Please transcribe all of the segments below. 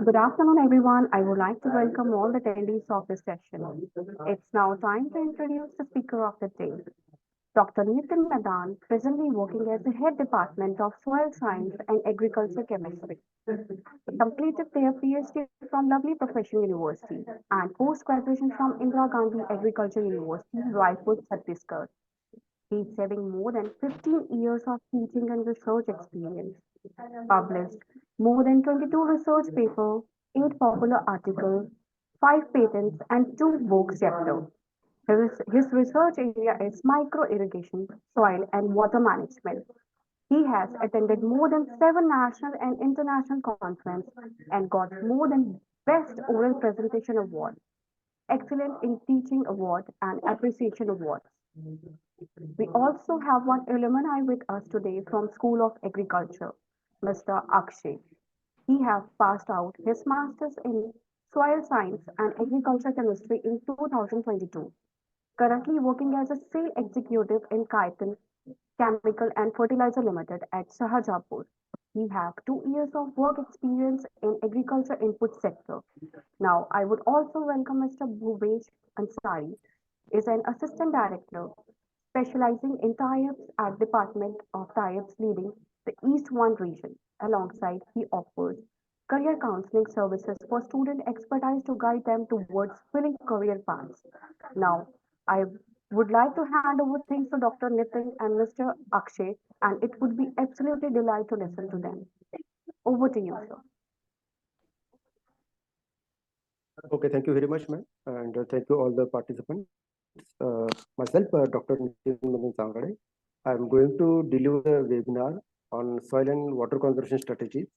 Good afternoon, everyone. I would like to welcome all the attendees of this session. It's now time to introduce the speaker of the day, Dr. Nitin Madan, presently working as the head department of Soil Science and Agriculture Chemistry. He completed their PhD from Lovely Professional University and post-graduation from Indira Gandhi Agriculture University, Raipur, Chhattisgarh. He's having more than 15 years of teaching and research experience, published more than 22 research papers, 8 popular articles, 5 patents, and 2 books chapters. His research area is micro irrigation, soil, and water management. He has attended more than 7 national and international conferences and got more than Best Oral Presentation Award, Excellent in Teaching Award, and Appreciation Awards. We also have one alumni with us today from School of Agriculture, Mr. Akshay. He has passed out his master's in soil science and agriculture chemistry in 2022. Currently working as a sales executive in Kaitan Chemical and Fertilizer Limited at Shahjahanpur. He has 2 years of work experience in agriculture input sector. Now, I would also welcome Mr. Bhuvesh Ansari, is an assistant director specializing in tie-ups at Department of Tie-ups leading the East 1 region. Alongside, he offers career counseling services for student expertise to guide them towards filling career paths. Now, I would like to hand over things to Dr. Nitin and Mr. Akshay, and it would be absolutely delight to listen to them. Over to you, sir. Okay, thank you very much, ma'am, and thank you all the participants. Myself, Dr. Nitin Sangade. I'm going to deliver a webinar on soil and water conservation strategies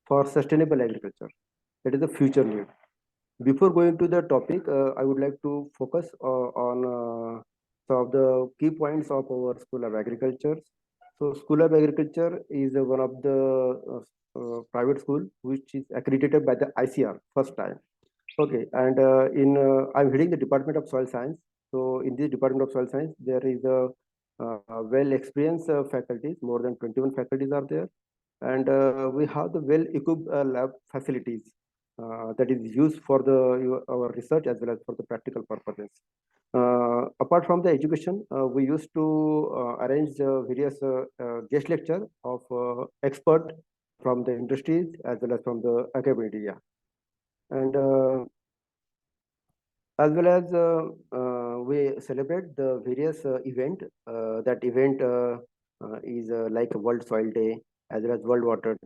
for sustainable agriculture. That is the future need. Before going to the topic, I would like to focus on some of the key points of our School of Agriculture. So, School of Agriculture is one of the private school which is accredited by the ICR first time. Okay, and I'm heading the Department of Soil Science. So, in this Department of Soil Science, there is a well-experienced faculties. More than 21 faculties are there, and we have the well-equipped lab facilities that is used for our research as well as for the practical purposes. Apart from the education, we used to arrange various guest lecture of expert from the industries as well as from the academia, and as well as we celebrate the various event. That event is like World Soil Day as well as World Water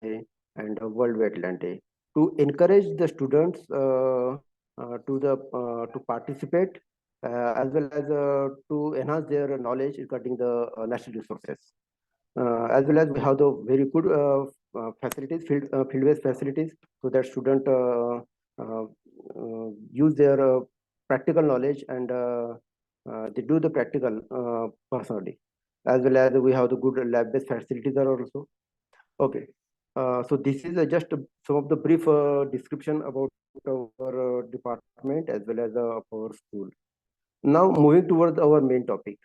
Day and World Wetland Day to encourage the students to participate as well as to enhance their knowledge regarding the natural resources. As well as we have the very good facilities, field-based facilities, so that student use their practical knowledge and they do the practical personally. As well as we have the good lab-based facilities are also. Okay, so this is just some of the brief description about our department as well as our school. Now moving towards our main topic.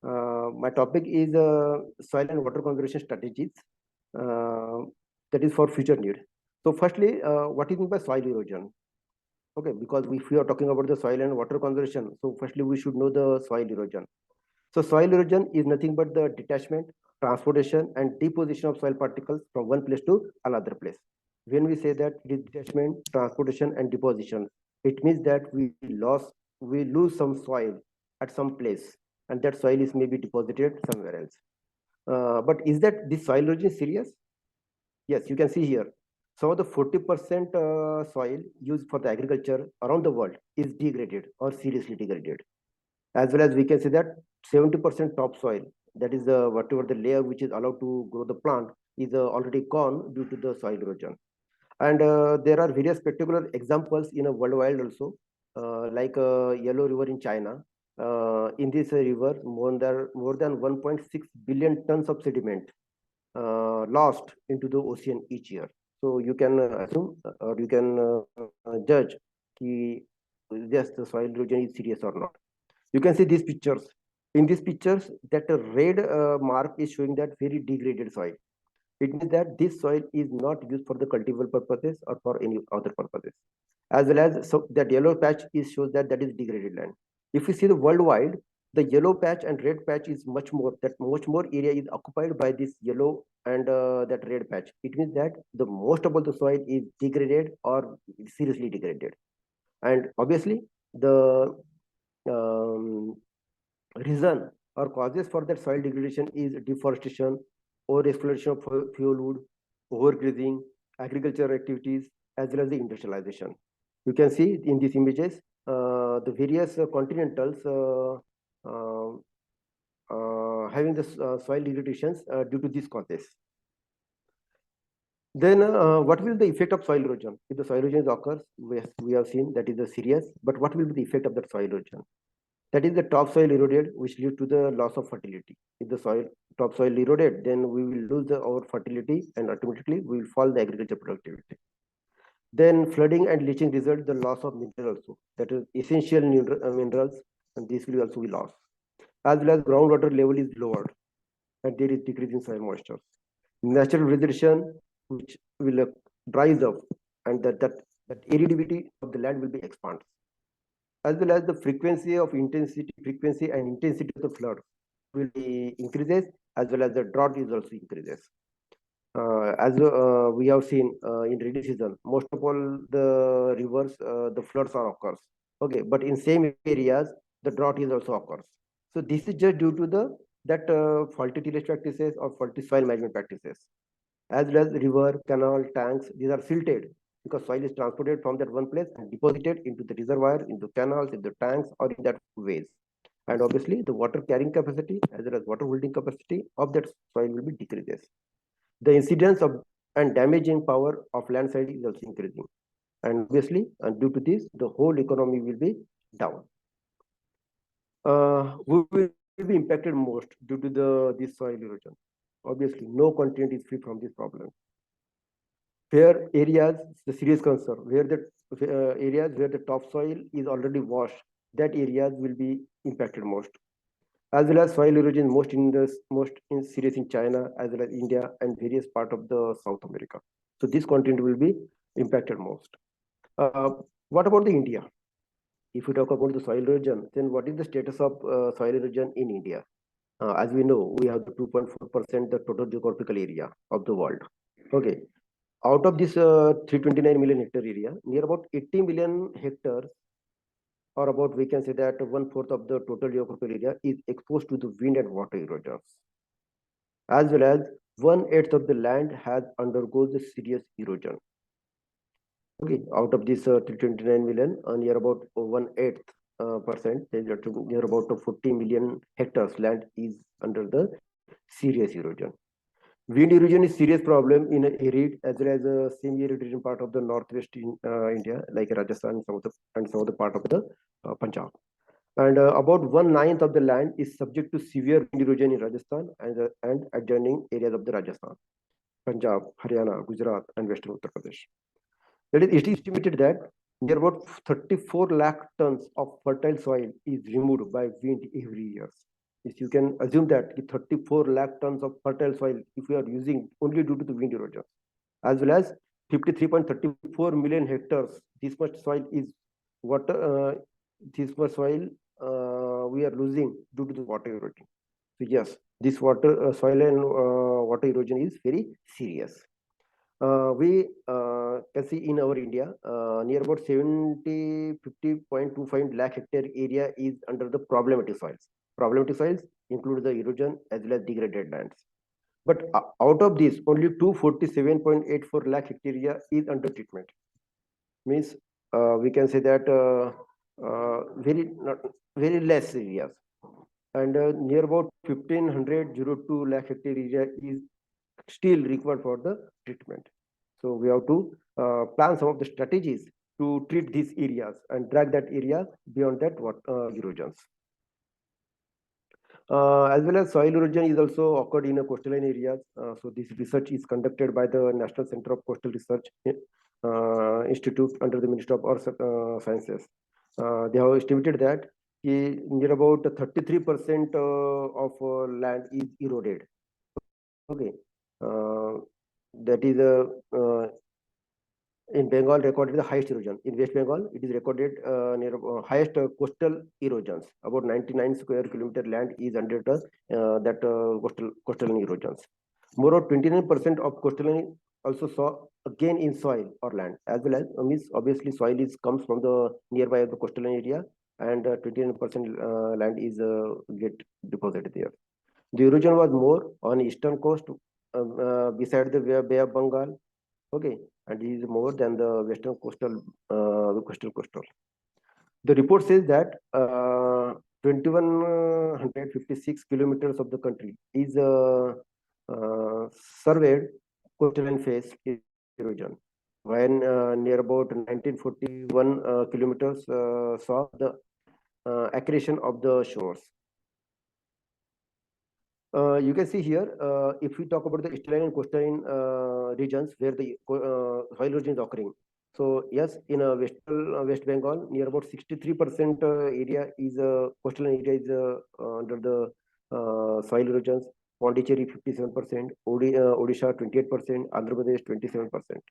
My topic is soil and water conservation strategies that is for future need. So firstly, what is meant by soil erosion? Okay, because if we are talking about the soil and water conservation, so firstly we should know the soil erosion. So soil erosion is nothing but the detachment, transportation and deposition of soil particles from one place to another place. When we say that it is detachment, transportation and deposition, it means that we lose some soil at some place and that soil is maybe deposited somewhere else. But is that this soil erosion serious? Yes, you can see here. Some of the 40% soil used for the agriculture around the world is degraded or seriously degraded. As well as we can say that 70% topsoil, that is whatever the layer which is allowed to grow the plant, is already gone due to the soil erosion. And there are various particular examples in a worldwide also, like Yellow River in China. In this river, more than 1.6 billion tons of sediment lost into the ocean each year. So you can assume or you can judge that the soil erosion is serious or not. You can see these pictures. In these pictures, that red mark is showing that very degraded soil. It means that this soil is not used for the cultivable purposes or for any other purposes. As well as so that yellow patch is shows that that is degraded land. If you see the worldwide, the yellow patch and red patch is much more, that much more area is occupied by this yellow and that red patch. It means that the most of the soil is degraded or seriously degraded. And obviously the um, reason or causes for that soil degradation is deforestation, over exploitation of fuel wood, overgrazing, agricultural activities, as well as the industrialization. You can see in these images the various continentals uh, having the soil degradations due to these causes. Then what will the effect of soil erosion? If the soil erosion occurs, we have seen that is a serious, but what will be the effect of that soil erosion? That is the topsoil eroded, which leads to the loss of fertility. If the topsoil eroded, then we will lose our fertility and automatically we will fall the agriculture productivity. Then flooding and leaching result the loss of minerals also. That is essential minerals, and this will also be lost. As well as groundwater level is lowered, and there is decrease in soil moisture. Natural vegetation, which will dries up, and that aridity of the land will be expanded, as well as the frequency of frequency and intensity of the flood will be increases, as well as the drought is also increases. As we have seen in rainy season, most of all the rivers, the floods are occurs. Okay, but in same areas, the drought is also occurs. So this is just due to the that faulty tillage practices or faulty soil management practices, as well as river, canal, tanks. These are silted because soil is transported from that one place and deposited into the reservoir, into canals, into tanks, or in that ways. And obviously, the water carrying capacity as well as water holding capacity of that soil will be decreases. The incidence of and damaging power of landslide is also increasing. And obviously, and due to this, the whole economy will be down. We will be impacted most due to this soil erosion. Obviously, no continent is free from this problem. Where areas, the serious concern, where the areas where the topsoil is already washed, that areas will be impacted most. As well as soil erosion most serious in China, as well as India and various part of the South America. So this continent will be impacted most. What about the India? If we talk about the soil erosion, then what is the status of soil erosion in India? As we know, we have the 2.4% the total geographical area of the world. Okay, out of this 329 million hectare area, near about 80 million hectares, or about we can say that 1/4 of the total geographical area is exposed to the wind and water erosions, as well as 1/8 of the land has undergone the serious erosion. Okay, out of this 329 million, near about 1/8 percent, near about 40 million hectares land is under the serious erosion. Wind erosion is serious problem in arid as well as a semi-arid region part of the northwest in India, like Rajasthan and some of the part of the Punjab. And about 1/9 of the land is subject to severe wind erosion in Rajasthan and adjoining areas of the Rajasthan, Punjab, Haryana, Gujarat, and Western Uttar Pradesh. It is estimated that near about 34 lakh tons of fertile soil is removed by wind every year. If you can assume that 34 lakh tons of fertile soil, if we are using only due to the wind erosion, as well as 53.34 million hectares, this much soil is water, this much soil we are losing due to the water erosion. So yes, this soil and water erosion is very serious. We can see in our India, near about 50.25 lakh hectare area is under the problematic soils. Problematic soils include the erosion as well as degraded lands. But out of this, only 247.84 lakh hectare area is under treatment. Means we can say that very less areas. And near about 1502 lakh hectare area is still required for the treatment. So we have to plan some of the strategies to treat these areas and drag that area beyond that erosions. As well as soil erosion is also occurred in coastal areas. So this research is conducted by the National Center of Coastal Research Institute under the Ministry of Earth Sciences. They have estimated that near about 33% of land is eroded. Okay, that is in Bengal recorded the highest erosion. In West Bengal, it is recorded near highest coastal erosions. About 99 square kilometer land is under that coastal erosions. More or 29% of coastal also saw a gain in soil or land, as well as means obviously soil is comes from the nearby of the coastal area, and 29% land is get deposited there. The erosion was more on eastern coast beside the Bay of Bengal. Okay, and it is more than the western coastal. The report says that 2156 kilometers of the country is surveyed coastal phase erosion, when near about 1941 kilometers saw the accretion of the shores. You can see here, if we talk about the estuarine and coastal regions where the soil erosion is occurring. So yes, in West Bengal, near about 63% area is coastal area is under the soil erosions. Pondicherry 57%, Odisha 28%, Andhra Pradesh 27%.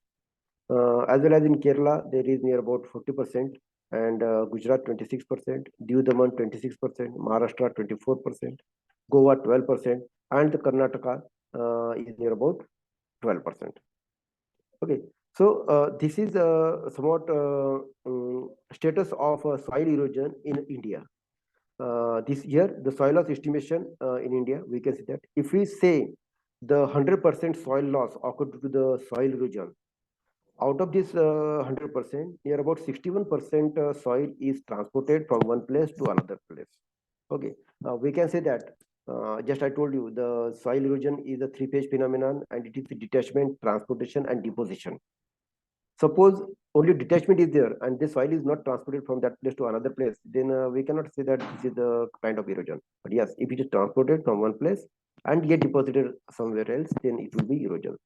As well as in Kerala, there is near about 40%, and Gujarat 26%, Diu Daman 26%, Maharashtra 24%, Goa 12%, and the Karnataka is near about 12%. Okay, so this is somewhat status of soil erosion in India. This year, the soil loss estimation in India, we can see that if we say the 100% soil loss occurred due to the soil erosion, out of this 100%, near about 61% soil is transported from one place to another place. Okay, we can say that just I told you the soil erosion is a three-phase phenomenon, and it is the detachment, transportation, and deposition. Suppose only detachment is there and the soil is not transported from that place to another place, then we cannot say that this is the kind of erosion. But yes, if it is transported from one place and get deposited somewhere else, then it will be erosion.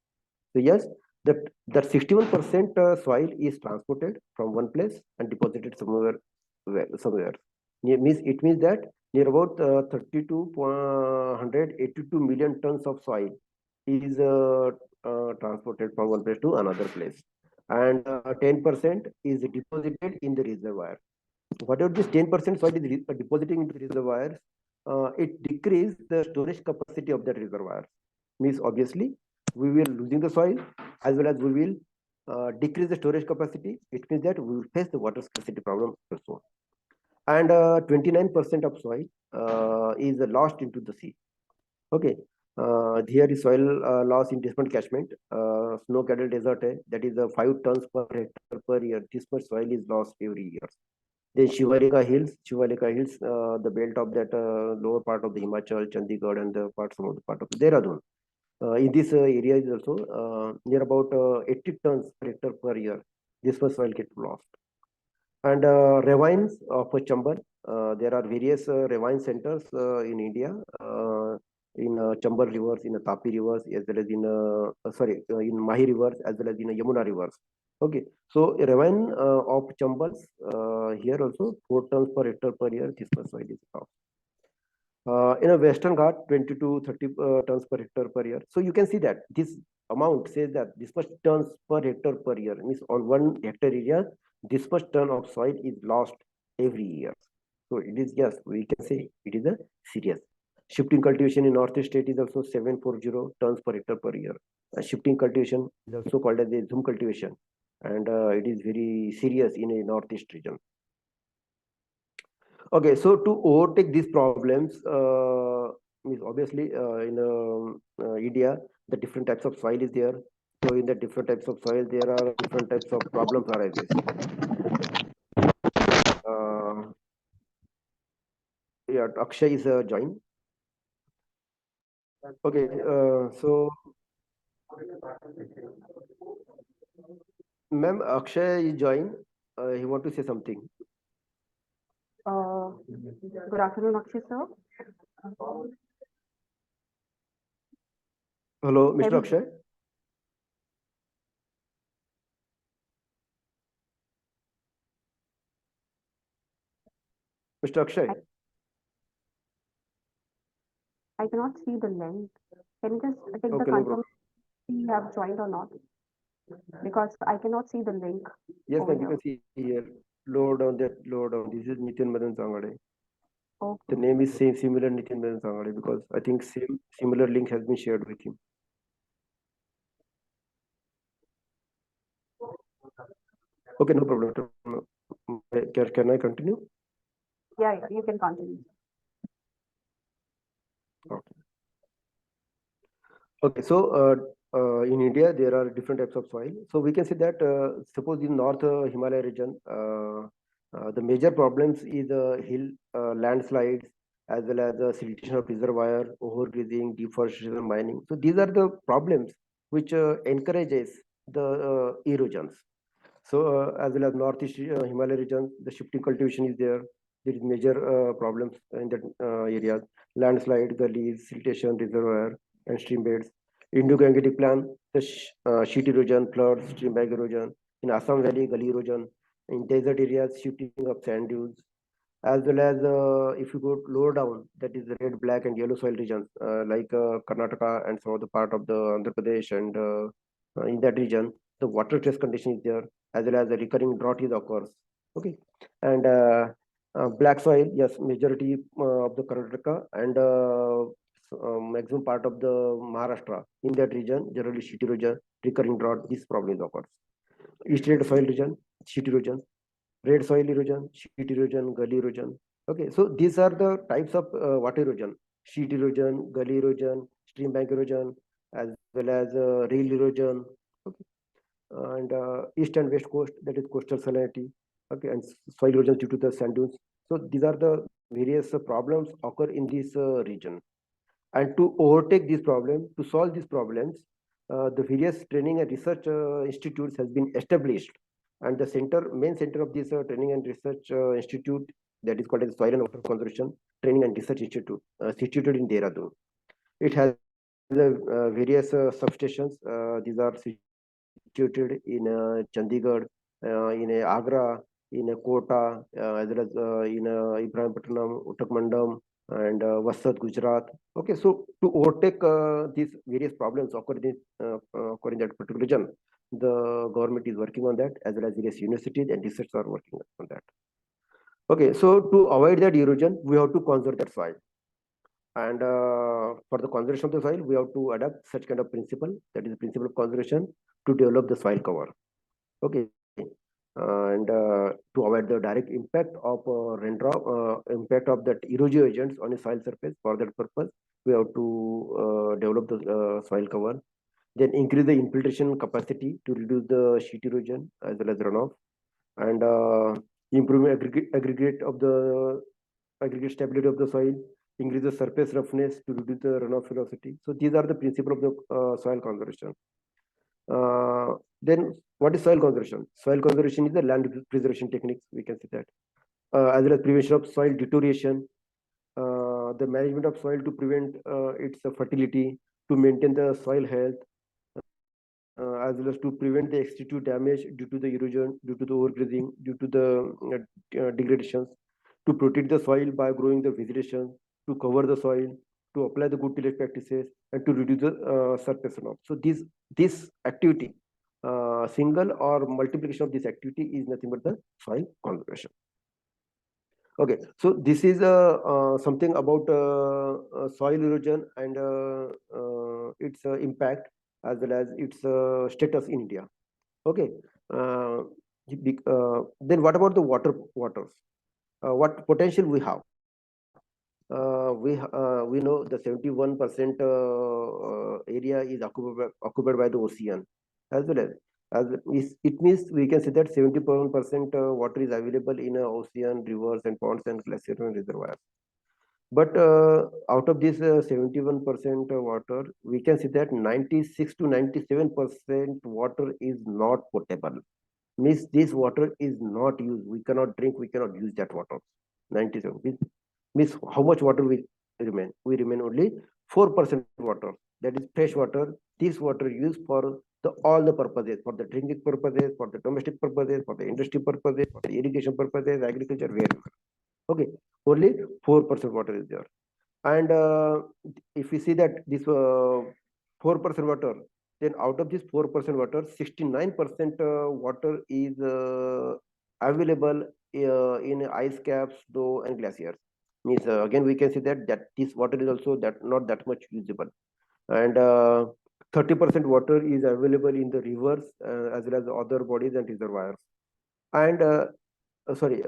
So yes, that 61% soil is transported from one place and deposited somewhere. It means that near about 182 million tons of soil is transported from one place to another place, and 10% is deposited in the reservoir. Whatever this 10% soil is depositing into the reservoirs, it decreases the storage capacity of that reservoir. Means obviously we will losing the soil, as well as we will decrease the storage capacity. It means that we will face the water scarcity problem also. And 29% of soil is lost into the sea. Okay, here is soil loss in different catchment. Snow-clad desert, that is 5 tons per hectare per year. This much soil is lost every year. Then Shivalika Hills, the belt of that lower part of the Himachal, Chandigarh, and some of the part of Dehradun. In this area is also near about 80 tons per hectare per year. This much soil gets lost. And ravines of Chambal, there are various ravine centers in India, in Chambal rivers, in Tapi rivers, as well as in Mahi rivers, as well as in Yamuna rivers. Okay, so a ravine of Chambals here also 4 tons per hectare per year. This much soil is lost. In a Western Ghat, 20 to 30 tons per hectare per year. So you can see that this amount says that this much tons per hectare per year, means on 1 hectare area, this much ton of soil is lost every year. So it is, yes, we can say it is a serious. Shifting cultivation in Northeast state is also 740 tons per hectare per year. Shifting cultivation is also called as a zoom cultivation, and it is very serious in a Northeast region. Okay, so to overtake these problems, means obviously in India, the different types of soil is there. So in the different types of soil, there are different types of problems arises. Yeah, Akshay is joined. Okay, so ma'am, Akshay is joined. He want to say something. Good afternoon, Akshay sir. Hello, Mr. Akshay. Mr. Akshay. I cannot see the link. Can you just take the Okay, no confirmation problem. you have joined or not? Because I cannot see the link Yes, over ma'am, you here. can see here. Load on that, load on. This is Nitin Madan Sangade. The Okay. name is same, similar Nitin Madan Sangade, because I think similar link has been shared with him. Okay, no problem. Can I continue? Yeah, you can continue. Okay. Okay, so in India there are different types of soil. So we can see that suppose in North Himalaya region, the major problems is hill landslides, as well as the siltation of reservoir, overgrazing, deforestation, mining. So these are the problems which encourages the erosions. So as well as Northeast Himalaya region, the shifting cultivation is there. There is major problems in that areas: landslide, gullies, siltation, reservoir, and stream beds. Indo-Gangetic plan, the sheet erosion, floods, stream bank erosion. In Assam Valley, gully erosion. In desert areas, shifting of sand dunes. As well as if you go lower down, that is the red, black, and yellow soil regions like Karnataka and some of the part of the Andhra Pradesh, and in that region, the water stress condition is there, as well as the recurring drought is occurs. Okay, and black soil, yes, majority of the Karnataka and maximum part of the Maharashtra. In that region, generally sheet erosion, recurring drought, this problem is occurs. East red soil region, sheet erosion, red soil erosion, sheet erosion, gully erosion. Okay, so these are the types of water erosion: sheet erosion, gully erosion, stream bank erosion, as well as rail erosion. Okay, and east and west coast, that is coastal salinity. Okay, and soil erosion due to the sand dunes. So these are the various problems occur in this region. And to overtake this problem, to solve these problems, the various training and research institutes has been established. And the main center of this training and research institute, that is called as Soil and Water Conservation Training and Research Institute, situated in Dehradun. It has various substations. These are situated in Chandigarh, in Agra, in Kota, as well as in Ibrahimpatnam, Uttakmandam, and Vasat, Gujarat. Okay, so to overtake these various problems occur in that particular region, the government is working on that, as well as various universities and research are working on that. Okay, so to avoid that erosion, we have to conserve that soil. And for the conservation of the soil, we have to adapt such kind of principle, that is the principle of conservation, to develop the soil cover. Okay, and to avoid the direct impact of raindrop, impact of that erosive agents on a soil surface. For that purpose, we have to develop the soil cover. Then increase the infiltration capacity to reduce the sheet erosion as well as runoff, and improving aggregate of the aggregate stability of the soil, increase the surface roughness to reduce the runoff velocity. So these are the principle of the soil conservation. Then what is soil conservation? Soil conservation is the land preservation techniques, we can say that, as well as prevention of soil deterioration, the management of soil to prevent its fertility, to maintain the soil health, as well as to prevent the extensive damage due to the erosion, due to the overgrazing, due to the degradations, to protect the soil by growing the vegetation, to cover the soil, to apply the good tillage practices, and to reduce the surface runoff. So this activity, single or multiplication of this activity, is nothing but the soil conservation. Okay, so this is something about soil erosion and its impact, as well as its status in India. Okay, then what about the waters? What potential we have? We know the 71% area is occupied by the ocean, as well as it means we can say that 71% water is available in ocean, rivers, and ponds, and glaciers and reservoirs. But out of this 71% water, we can see that 96 to 97% water is not potable. Means this water is not used. We cannot drink, we cannot use that water. 97 means how much water we remain? We remain only 4% water. That is fresh water. This water used for all the purposes, for the drinking purposes, for the domestic purposes, for the industry purposes, for the irrigation purposes, agriculture, wherever. Okay, only 4% water is there. And if we see that this 4% water, then out of this 4% water, 69% water is available in ice caps, though, and glaciers. Means again we can see that this water is also that not that much usable, and 30% water is available in the rivers as well as other bodies and reservoirs, and sorry,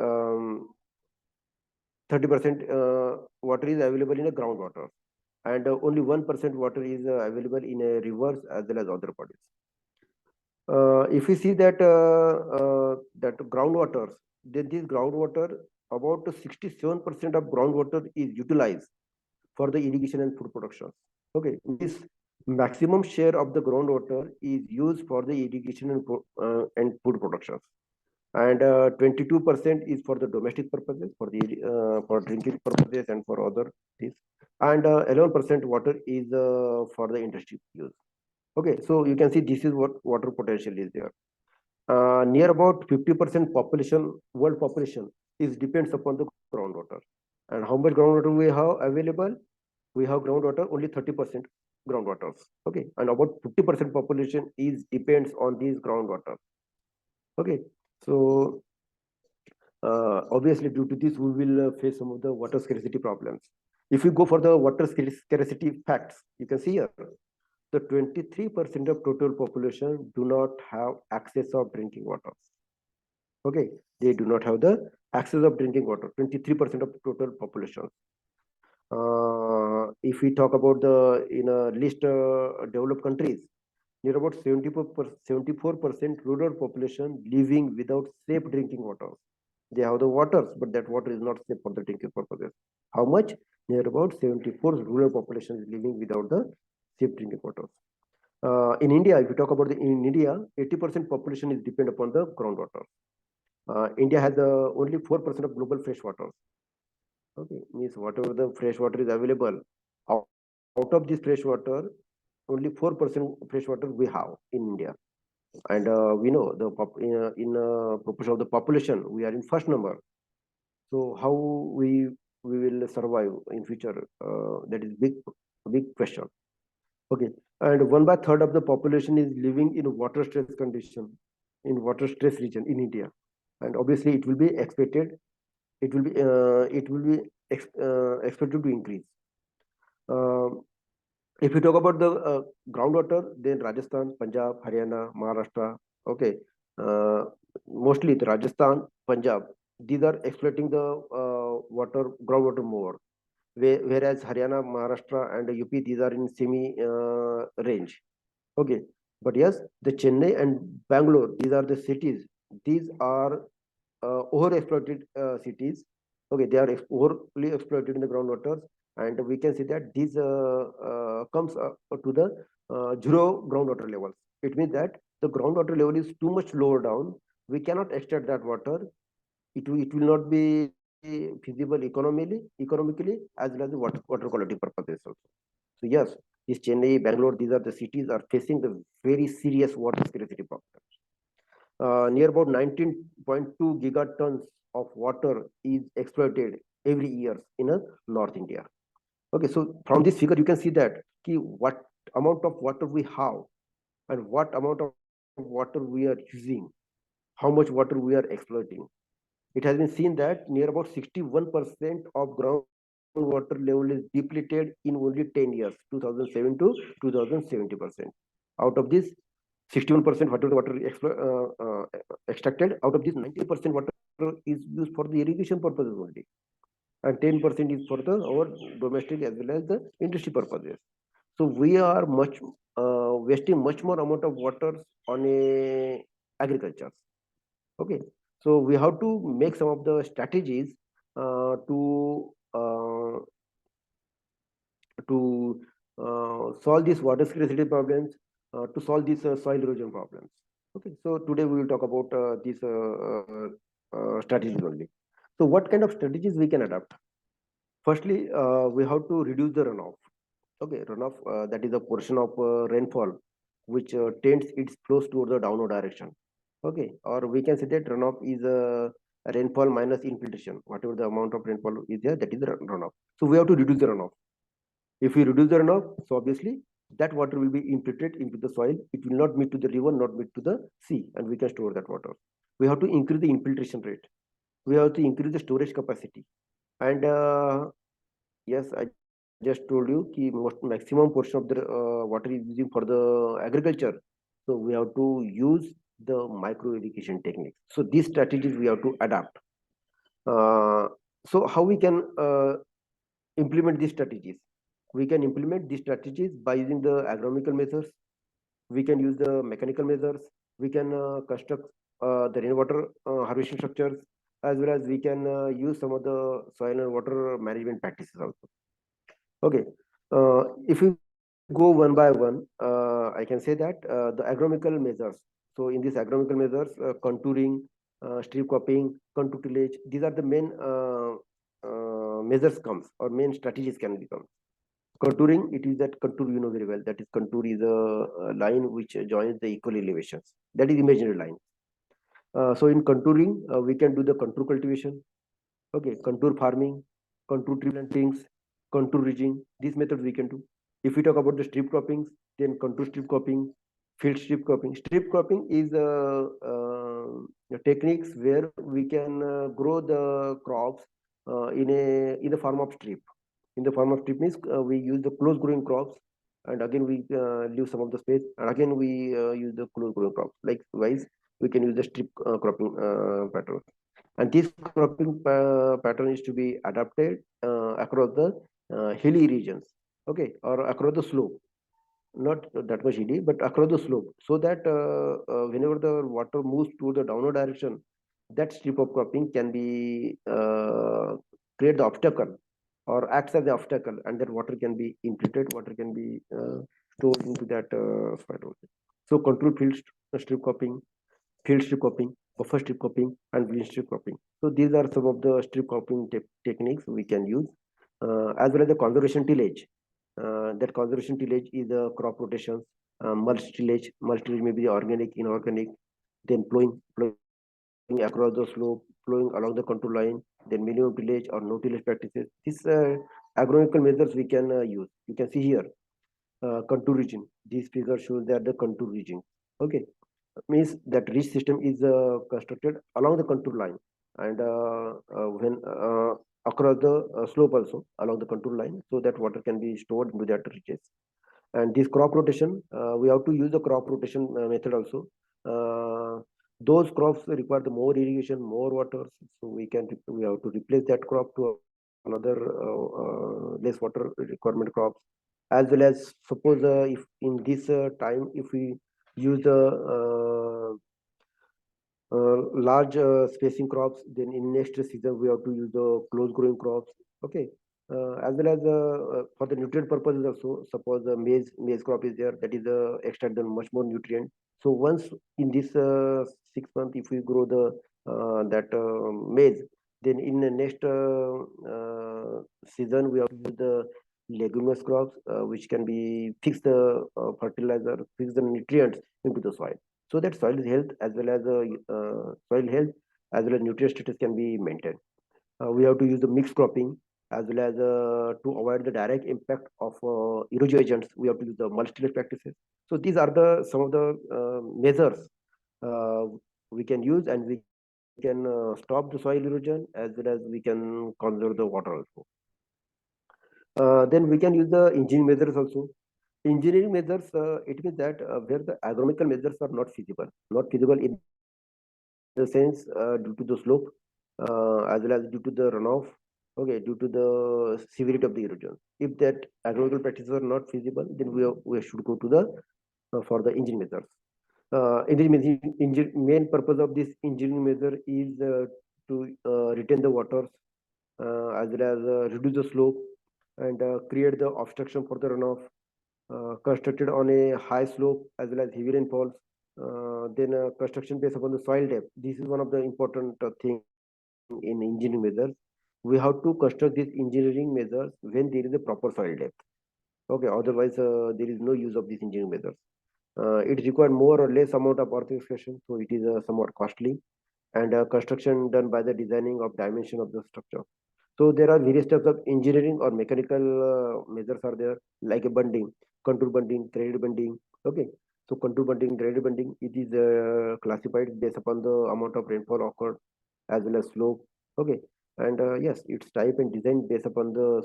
30% water is available in the groundwater, and only 1% water is available in rivers as well as other bodies. If we see that groundwaters, then this groundwater, about 67% of groundwater is utilized for the irrigation and food production. Okay, this maximum share of the groundwater is used for the irrigation and food production, and 22% is for the domestic purposes, for drinking purposes and for other things, and 11% water is for the industry use. Okay, so you can see this is what water potential is there. Near about 50% population, world population, is depends upon the groundwater. And how much groundwater we have available? We have groundwater only 30% groundwaters. Okay, and about 50% population is depends on these groundwater. Okay, so obviously due to this we will face some of the water scarcity problems. If you go for the water scarcity facts, you can see here the 23% of total population do not have access of drinking water. Okay, they do not have the access of drinking water. 23% of total population. If we talk about the in a list developed countries, near about 74% rural population living without safe drinking water. They have the waters, but that water is not safe for the drinking purposes. How much? Near about 74 rural population is living without the safe drinking water. In India, if you talk about in India, 80% population is depend upon the groundwater. India has only 4% of global fresh water. Okay, means whatever the fresh water is available, out of this fresh water, only 4% fresh water we have in India. And we know the in proportion of the population, we are in first number. So how we will survive in future? That is big question. Okay, and 1/3 of the population is living in water stress condition, in water stress region in India, and obviously it will be expected. It will be expected to increase. If you talk about the groundwater, then Rajasthan, Punjab, Haryana, Maharashtra, okay, mostly the Rajasthan, Punjab, these are exploiting the groundwater more. Whereas Haryana, Maharashtra, and UP, these are in semi range. Okay, but yes, the Chennai and Bangalore, these are the cities. These are overexploited cities. Okay, they are overly exploited in the groundwaters, and we can see that this comes to the zero groundwater levels. It means that the groundwater level is too much lower down. We cannot extract that water. It will not be feasible economically as well as the water quality purposes also. So yes, this Chennai, Bangalore, these are the cities are facing the very serious water scarcity problems. Near about 19.2 gigatons of water is exploited every year in North India. Okay, so from this figure you can see that what amount of water we have and what amount of water we are using, how much water we are exploiting. It has been seen that near about 61% of groundwater level is depleted in only 10 years, 2007 to 2070%. Out of this 61% water extracted, out of this 90% water is used for the irrigation purposes only, and 10% is for our domestic as well as the industry purposes. So we are wasting much more amount of water on agriculture. Okay, so we have to make some of the strategies to solve these water scarcity problems, to solve these soil erosion problems. Okay, so today we will talk about these strategies only. So what kind of strategies we can adopt? Firstly, we have to reduce the runoff. Okay, runoff, that is a portion of rainfall which tends its flows toward the downward direction. Okay, or we can say that runoff is rainfall minus infiltration. Whatever the amount of rainfall is there, that is the runoff. So we have to reduce the runoff. If we reduce the runoff, so obviously that water will be infiltrated into the soil. It will not meet to the river, not meet to the sea, and we can store that water. We have to increase the infiltration rate. We have to increase the storage capacity. And yes, I just told you कि most maximum portion of the water is using for the agriculture. So we have to use the micro irrigation techniques. So these strategies we have to adapt. So how we can implement these strategies? We can implement these strategies by using the agronomical methods. We can use the mechanical measures. We can construct the rainwater harvesting structures, as well as we can use some of the soil and water management practices also. Okay, if we go one by one, I can say that the agronomical measures. So in these agronomical measures, contouring, strip cropping, contour tillage, these are the main measures comes or main strategies can become. Contouring, it is that contour you know very well. That is contour is a line which joins the equal elevations. That is imaginary line. So in contouring, we can do the contour cultivation. Okay, contour farming, contour tree plantings, contour ridging. These methods we can do. If we talk about the strip croppings, then contour strip cropping, field strip cropping. Strip cropping is techniques where we can grow the crops in the form of strip. In the form of strip means we use the close growing crops, and again we leave some of the space, and again we use the close growing crops. Likewise, we can use the strip cropping pattern. And this cropping pattern is to be adapted across the hilly regions, okay, or across the slope, not that much hilly, but across the slope, so that whenever the water moves to the downward direction, that strip of cropping can be create the obstacle or acts as the obstacle, and that water can be infiltrated, water can be stored into that soil. So control field strip cropping, field strip cropping, buffer strip cropping, and green strip cropping. So these are some of the strip cropping techniques we can use, as well as the conservation tillage. That conservation tillage is the crop rotations, mulch tillage. Mulch tillage may be organic, inorganic, then plowing across the slope, plowing along the contour line, then minimum tillage or no tillage practices. These agronomical measures we can use. You can see here, contour region. This figure shows that the contour region. Okay, means that ridge system is constructed along the contour line, and when across the slope also along the contour line, so that water can be stored into that ridges. And this crop rotation, we have to use the crop rotation method also. Those crops require the more irrigation, more water, so we have to replace that crop to another less water requirement crops, as well as suppose if in this time if we use the large spacing crops, then in next season we have to use the close growing crops. Okay, as well as for the nutrient purposes also. Suppose the maize crop is there, that is extract the much more nutrient. So once in this 6 months, if we grow the that maize, then in the next season we have to use the leguminous crops, which can be fix the fertilizer, fix the nutrients into the soil, so that soil health as well as soil health as well as nutrient status can be maintained. We have to use the mixed cropping, as well as to avoid the direct impact of erosion agents. We have to use the mulch tillage practices. So these are the some of the measures uh, we can use, and we can stop the soil erosion as well as we can conserve the water also. Then we can use the engineering measures also. Engineering measures, it means that where the agronomical measures are not feasible in the sense due to the slope, as well as due to the runoff, okay, due to the severity of the erosion. If that agronomical practices are not feasible, then we should go to the for the engineering measures. Main purpose of this engineering measure is to retain the waters, as well as reduce the slope and create the obstruction for the runoff, constructed on a high slope as well as heavy rainfalls. Then construction based upon the soil depth. This is one of the important thing in engineering measures. We have to construct these engineering measures when there is a proper soil depth. Okay, otherwise there is no use of these engineering measures. It requires more or less amount of earth excavation, so it is somewhat costly. and construction done by the designing of dimension of the structure. So there are various types of engineering or mechanical measures are there, like a bending, contour bending, threaded bending. Okay, so contour bending, threaded bending, it is classified based upon the amount of rainfall occurred as well as slope. Okay, and yes, its type and design based upon the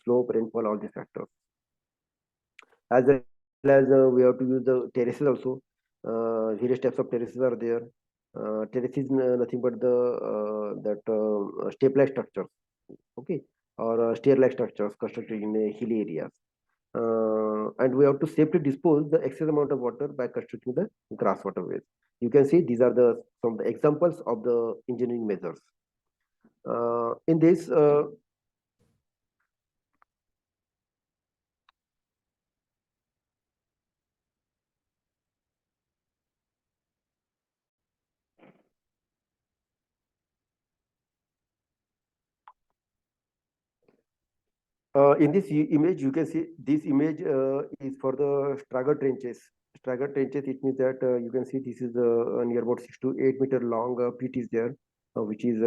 slope, rainfall, all these factors. As well as we have to use the terraces also. Various types of terraces are there. Terrace is nothing but the step-like structures, okay, or stair-like structures constructed in hilly areas. And we have to safely dispose the excess amount of water by constructing the grass waterways. You can see these are the some of the examples of the engineering measures. In this, in this image, you can see this image is for the straggled trenches. Straggled trenches, it means that you can see this is near about 6 to 8 meter long pit is there, which is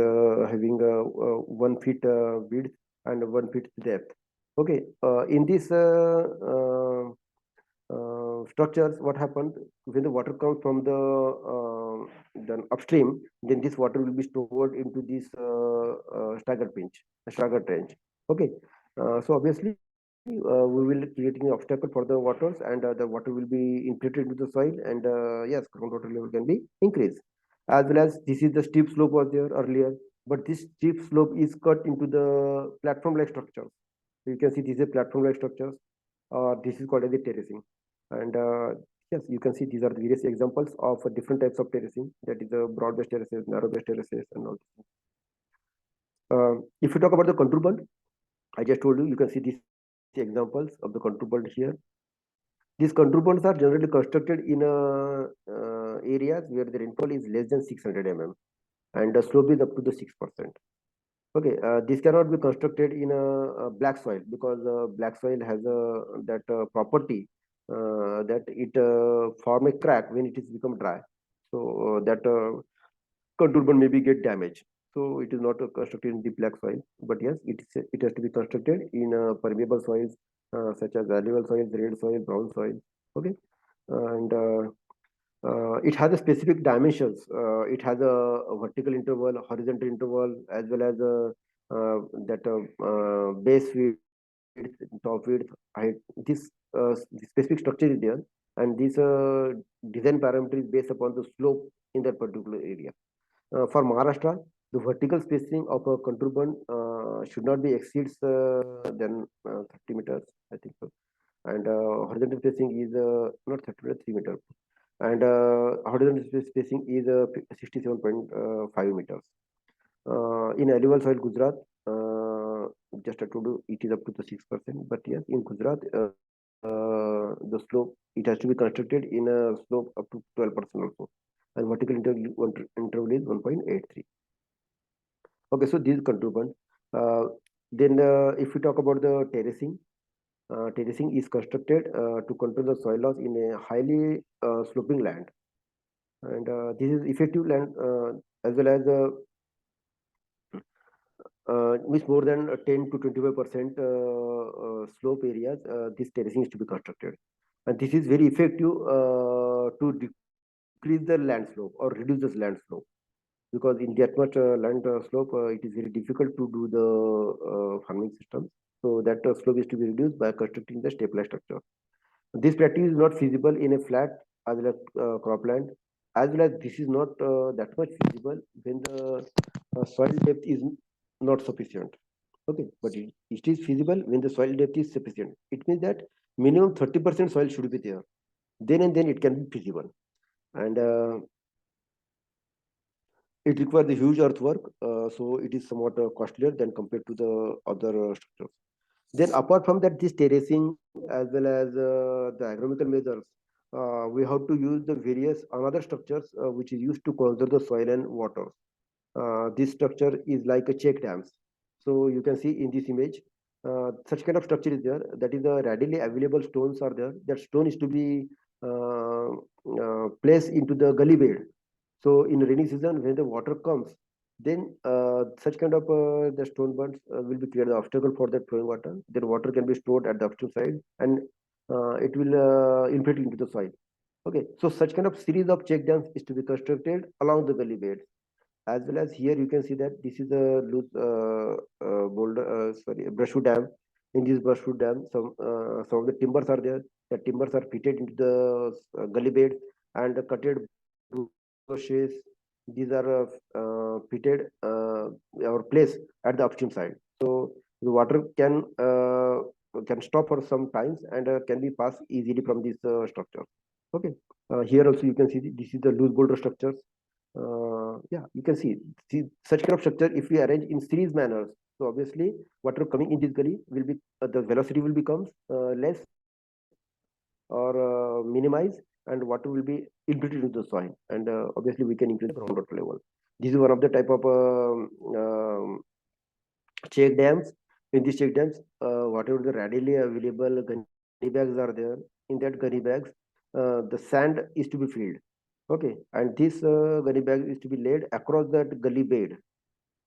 having 1 feet width and 1 feet depth. Okay, in this structures, what happened when the water comes from the upstream, then this water will be stored into this staggered trench. Okay, so obviously we will creating an obstacle for the waters, and the water will be infiltrated into the soil, and yes, groundwater level can be increased. As well as this is the steep slope was there earlier, but this steep slope is cut into the platform-like structure. So you can see this is a platform-like structures. This is called as the terracing. And yes, you can see these are the various examples of different types of terracing. That is the broad-based terraces, narrow-based terraces, and all. If you talk about the contour bund, I just told you, you can see these examples of the contour bund here. These contour bunds are generally constructed in areas where the rainfall is less than 600 mm and the slope is up to the 6%. Okay, this cannot be constructed in a black soil because black soil has that property that it form a crack when it is become dry. So that contour bond maybe get damaged. So it is not constructed in the black soil, but yes, it has to be constructed in permeable soils such as alluvial soils, red soil, brown soil. Okay, and it has a specific dimensions. It has a vertical interval, horizontal interval, as well as that base width, top width, height. This specific structure is there, and this design parameter is based upon the slope in that particular area. For Maharashtra, the vertical spacing of a contour bund should not be exceeds than 30 meters, I think so. And horizontal spacing is not 30 meters, 3 meters. And horizontal spacing is 67.5 meters. In alluvial soil, Gujarat, just I told you, it is up to the 6%. But yes, in Gujarat, the slope, it has to be constructed in a slope up to 12% also. And vertical interval is 1.83. Okay, so this is contour bund. Then if we talk about the terracing, terracing is constructed to control the soil loss in a highly sloping land. And this is effective land as well as means more than 10 to 25% slope areas, this terracing is to be constructed. And this is very effective to decrease the land slope or reduce the land slope. Because in that much land slope, it is very difficult to do the farming system. So that slope is to be reduced by constructing the step-like structure. This practice is not feasible in a flat as well as cropland, as well as this is not that much feasible when the soil depth is not sufficient. Okay, but it is feasible when the soil depth is sufficient. It means that minimum 30% soil should be there. Then and then it can be feasible. And it requires a huge earthwork, so it is somewhat costlier than compared to the other structures. Then apart from that, this terracing as well as the agronomical measures, we have to use the various another structures which is used to conserve the soil and water. This structure is like a check dams. So you can see in this image, such kind of structure is there. That is the readily available stones are there. That stone is to be placed into the gully bed. So in rainy season, when the water comes, then such kind of the stone bunds will be create the obstacle for that flowing water. Then water can be stored at the upstream side, and it will infiltrate into the soil. Okay, so such kind of series of check dams is to be constructed along the gully beds. As well as here you can see that this is a loose boulder, sorry, brushwood dam. In this brushwood dam, some of the timbers are there. The timbers are fitted into the gully bed, and the cutted bushes. These are fitted or placed at the upstream side. So the water can stop for some times and can be passed easily from this structure. Okay. Here also you can see this is the loose boulder structures. Yeah, you can see such kind of structure if we arrange in series manners. So obviously, water coming in this gully will be the velocity will become less or minimized, and water will be infiltrated into the soil, and obviously we can increase the groundwater level. This is one of the type of check dams. In these check dams, whatever the readily available gunny bags are there, in that gunny bags, the sand is to be filled. Okay, and this gunny bag is to be laid across that gully bed.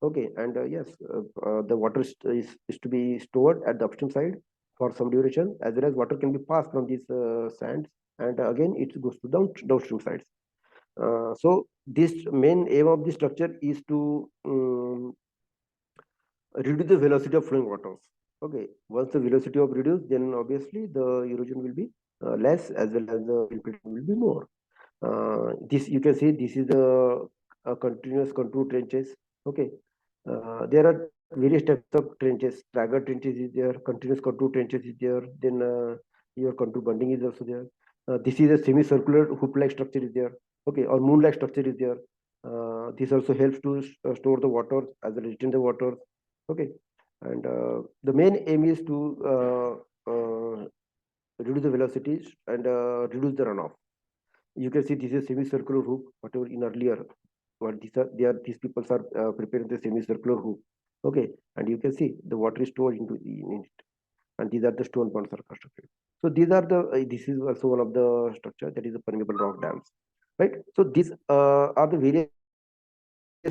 Okay, and yes, the water is to be stored at the upstream side for some duration, as well as water can be passed from these sands, and again it goes to downstream sides. So this main aim of this structure is to reduce the velocity of flowing waters. Okay, once the velocity of reduce, then obviously the erosion will be less, as well as the infiltration will be more. This you can see this is the continuous contour trenches. Okay, there are various types of trenches. Stagger trenches is there, continuous contour trenches is there, then your contour bunding is also there. This is a semicircular hoop-like structure is there. Okay, or moon-like structure is there. This also helps to store the water as well as retain the water. Okay, and the main aim is to reduce the velocities and reduce the runoff. You can see this is semicircular hoop, whatever in earlier, what these people are preparing the semicircular hoop. Okay, and you can see the water is stored in it, and these are the stone ponds are constructed. So these are the this is also one of the structure, that is the permeable rock dams, right? So these are the various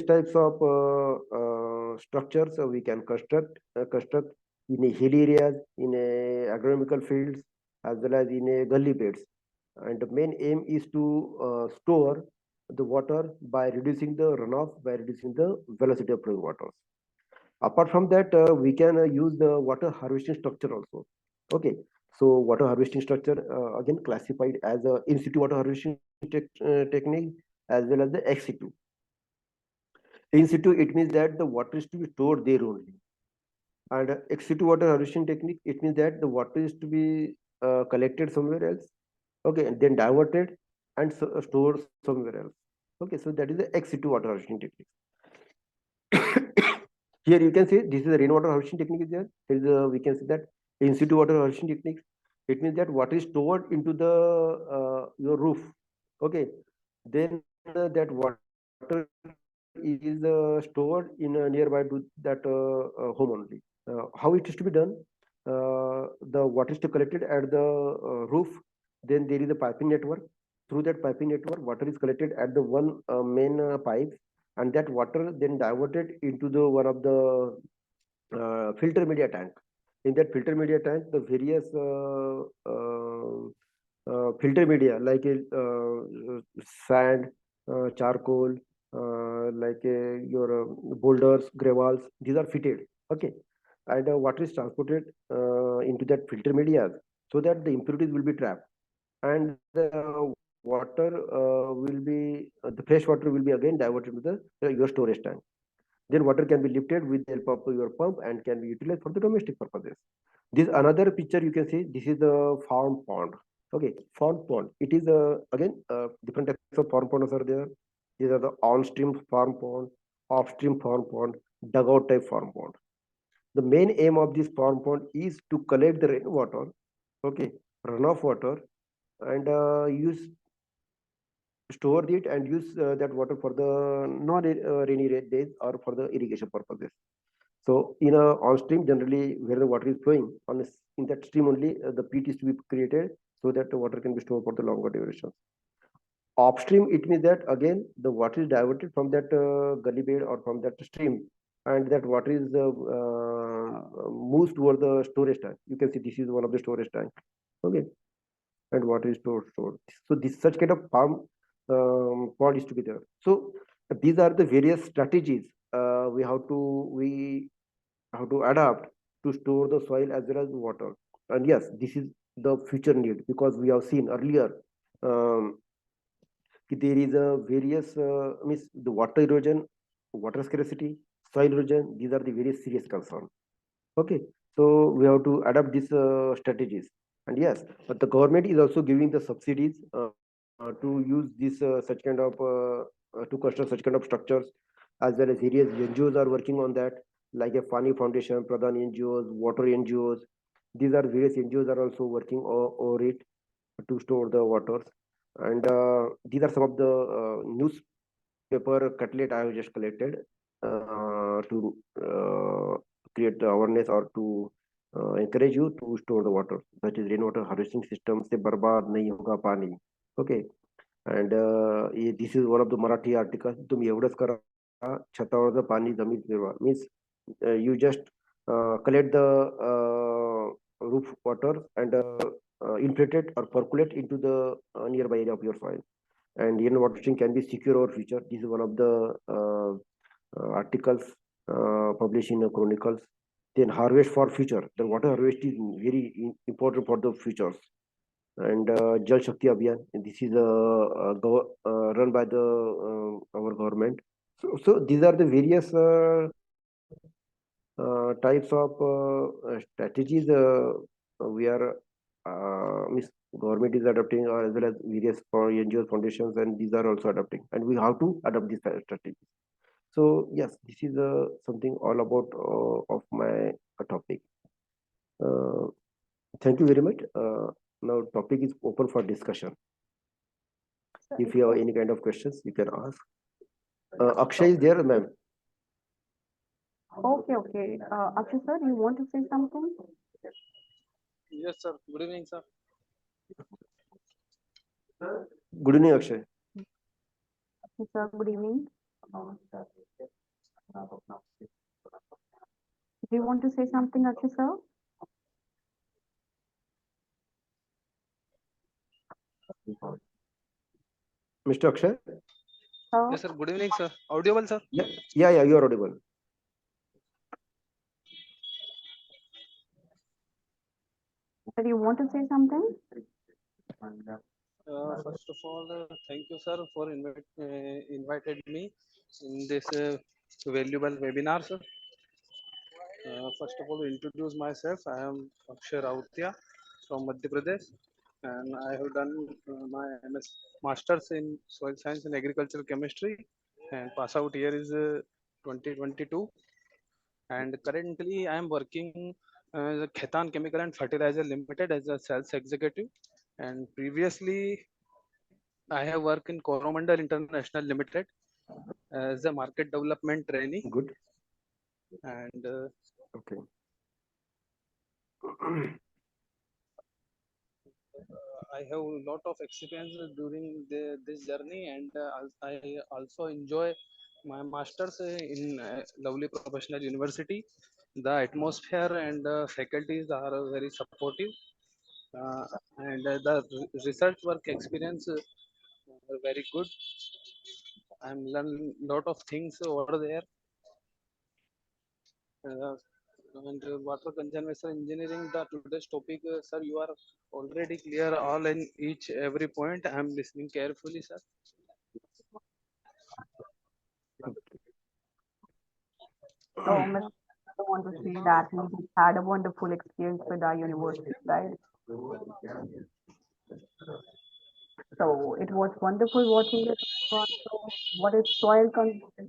types of structures we can construct in a hilly areas, in a agronomical fields, as well as in a gully beds. And the main aim is to store the water by reducing the runoff, by reducing the velocity of flowing waters. Apart from that, we can use the water harvesting structure also. Okay, so water harvesting structure again classified as a in situ water harvesting technique, as well as the ex situ. In situ, it means that the water is to be stored there only. And ex situ water harvesting technique, it means that the water is to be collected somewhere else, okay, and then diverted and stored somewhere else. Okay, so that is the ex situ water harvesting technique. Here you can see this is a rainwater harvesting technique is there. There is we can see that in situ water harvesting techniques. It means that water is stored into the your roof. Okay, then that water is stored in nearby to that home only. How it is to be done? The water is to collected at the roof. Then there is a piping network. Through that piping network, water is collected at the one main pipe, and that water then diverted into the one of the filter media tank. In that filter media tank, the various filter media like sand, charcoal, your boulders, gravels, these are fitted. Okay, and water is transported into that filter media so that the impurities will be trapped, and the water will be the fresh water will be again diverted to the your storage tank. Then water can be lifted with the help of your pump and can be utilized for the domestic purposes. This another picture you can see. This is the farm pond. Okay, farm pond. It is again different types of farm ponds are there. These are the on-stream farm pond, off-stream farm pond, dugout type farm pond. The main aim of this farm pond is to collect the rainwater, okay, runoff water, and use store it and use that water for the non-rainy days or for the irrigation purposes. So in a on stream, generally where the water is flowing in that stream only, the peat is to be created so that the water can be stored for the longer duration. Upstream, it means that again the water is diverted from that gully bed or from that stream, and that water is moves toward the storage tank. You can see this is one of the storage tank. Okay, and water is stored. So this such kind of farm pond is to be there. So these are the various strategies we have to adapt to store the soil as well as the water. And yes, this is the future need, because we have seen earlier um, there is a various means the water erosion, water scarcity, soil erosion. These are the very serious concern. Okay, so we have to adapt these strategies. And yes, but the government is also giving the subsidies to use this such kind of to construct such kind of structures, as well as various NGOs are working on that, like a Fani Foundation, Pradhan NGOs, Water NGOs. These are various NGOs are also working over it to store the waters. And these are some of the newspaper cutlet I have just collected to create the awareness or to encourage you to store the water, such as rainwater harvesting system से बर्बाद नहीं होगा पानी. Okay, and this is one of the Marathi articles. तुम्ही एवढंच करा, छतावरचं पाणी जमीन फिरवा. Means you just collect the roof water and inflate it or percolate into the nearby area of your soil, and water watering can be secure over future. This is one of the articles published in Chronicles. Then harvest for future. The water harvest is very important for the futures. And Jal Shakti Abhiyan. And this is run by the our government. So these are the various types of strategies we are means government is adopting, or as well as various NGOs, foundations, and these are also adopting, and we have to adopt these strategies. So yes, this is something all about of my topic. Thank you very much. Now topic is open for discussion. If you have any kind of questions, you can ask. Akshay is there, ma'am. Okay. Akshay sir, you want to say something? Yes, sir. Good evening, sir. Good evening, Akshay. Akshay sir, good evening. Do you want to say something, Akshay sir? Mr. Akshay? Yes, sir. Good evening, sir. Audible, sir? Yeah, you are audible. Do you want to say something? First of all, thank you, sir, for invited me in this valuable webinar, sir. First of all, introduce myself. I am Akshay Rautia from Madhya Pradesh, and I have done my Masters in Soil Science and Agricultural Chemistry, and pass out year is 2022. And currently, I am working the Khetan Chemical and Fertilizer Limited as a sales executive. And previously, I have worked in Coromandel International Limited as a market development trainee. Good. And okay. I have a lot of experience during this journey, and I also enjoy my masters in lovely professional university. The atmosphere and the faculties are very supportive, and the research work experience are very good. I'm learning a lot of things over there. And water conservation engineering, the today's topic, sir, you are already clear all in each every point. I'm listening carefully, sir. So, Mr. I want to say that we had a wonderful experience with our university, right? So it was wonderful watching you talk about what is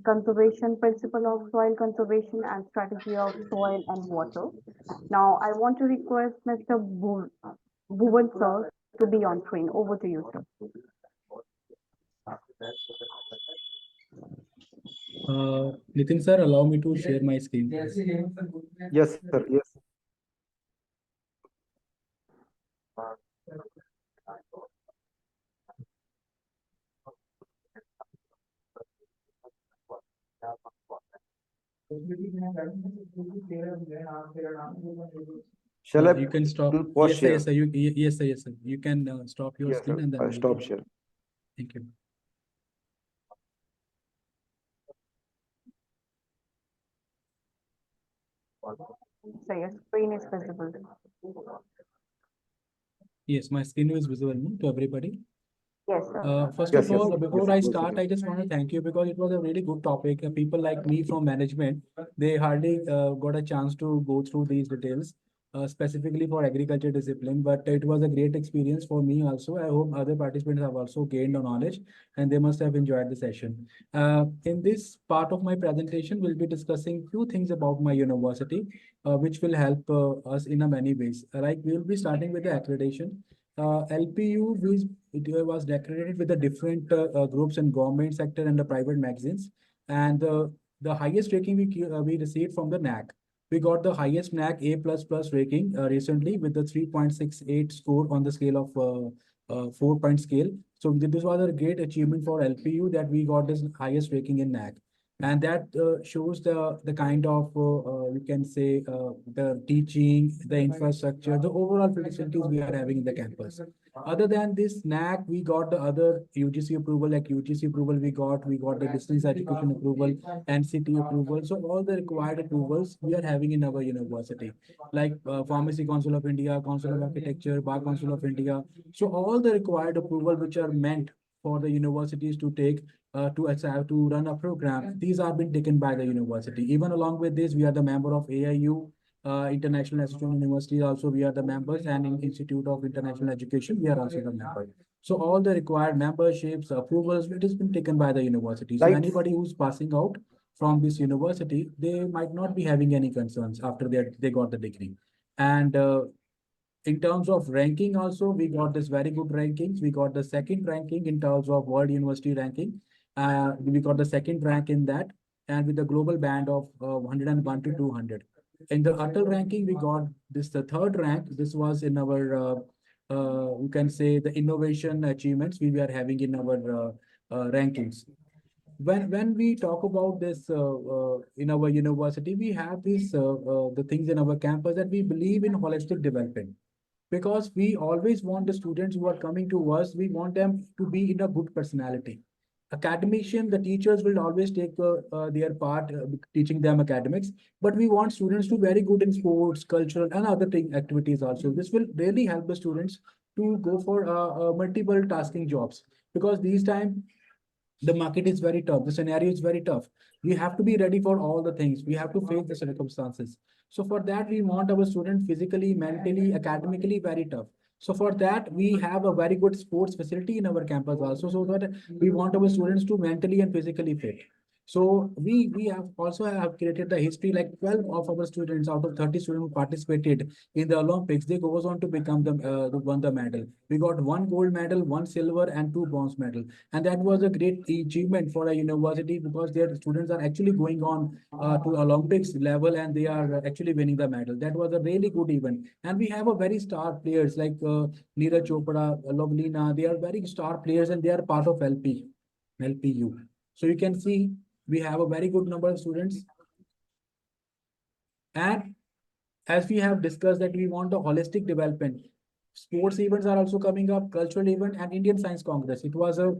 conservation, principle of soil conservation and strategy of soil and water. Now I want to request Mr. Bhuvan sir to be on screen. Over to you, sir. Nitin sir, allow me to share my screen. Yes, sir. Yes. Shall I You can stop. do pause Yes, sir. share? Yes, sir. Yes, sir. Yes, sir. You can stop your Yes, screen sir. and then I'll we stop can. share. Thank you. So your screen is visible. Yes, my screen is visible to everybody. Yes, sir. First Yes, of yes, all, yes, before I go start, ahead. I just want to thank you because it was a really good topic. People like me from management, they hardly got a chance to go through these details, specifically for agriculture discipline. But it was a great experience for me also. I hope other participants have also gained the knowledge and they must have enjoyed the session. In this part of my presentation, we'll be discussing few things about my university, which will help us in a many ways. Like we'll be starting with the accreditation. LPU it was decorated with the different groups in government sector and the private magazines. And the highest rating we received from the NAC. We got the highest NAC A++ rating recently with the 3.68 score on the scale of 4-point scale. So this was a great achievement for LPU that we got this highest ranking in NAC. And that shows the kind of we can say the teaching, the infrastructure, the overall facilities we are having in the campus. Other than this NAC, we got the other UGC approval, like UGC approval we got the distance education approval, NCT approval. So all the required approvals we are having in our university, like Pharmacy Council of India, Council of Architecture, Bar Council of India. So all the required approval which are meant for the universities to take to run a program. These are being taken by the university. Even along with this, we are the member of AIU, International Association of Universities. Also, we are the members, and in Institute of International Education, we are also the member. So all the required memberships, approvals, it has been taken by the university. So Like, anybody who's passing out from this university, they might not be having any concerns after they got the degree. And in terms of ranking also, we got this very good rankings. We got the second ranking in terms of World University ranking. We got the second rank in that, and with the global band of 101 to 200. In the Atal ranking, we got this the third rank. This was in our, you can say, the innovation achievements we were having in our rankings. When we talk about this in our university, we have these the things in our campus that we believe in holistic development, because we always want the students who are coming to us, we want them to be in a good personality. Academician, the teachers will always take their part teaching them academics, but we want students to very good in sports, cultural, and other activities also. This will really help the students to go for multiple tasking jobs, because these time the market is very tough, the scenario is very tough. We have to be ready for all the things, we have to face the circumstances. So for that, we want our students physically, mentally, academically very tough. So for that, we have a very good sports facility in our campus also, so that we want our students to mentally and physically fit. So we have also have created the history, like 12 of our students out of 30 students who participated in the Olympics, they goes on to become won the medal. We got one gold medal, one silver, and two bronze medal. And that was a great achievement for a university, because their students are actually going on to Olympics level and they are actually winning the medal. That was a really good event. And we have a very star players like Neeraj Chopra, Lovelina. They are very star players and they are part of LPU. So you can see we have a very good number of students. And as we have discussed that we want a holistic development, sports events are also coming up, cultural event and Indian Science Congress. It was a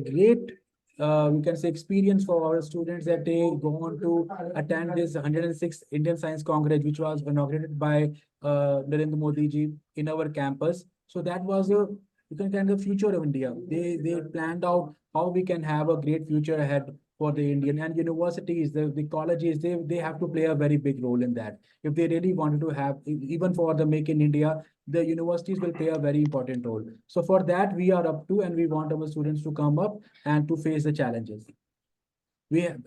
great, we can say, experience for our students that they go on to attend this 106th Indian Science Congress, which was inaugurated by Narendra Modi ji in our campus. So that was a, you can kind of future of India. They planned out how we can have a great future ahead for the Indian, and universities, the colleges, they have to play a very big role in that. If they really wanted to have, even for the Make in India, the universities will play a very important role. So for that, we are up to, and we want our students to come up and to face the challenges.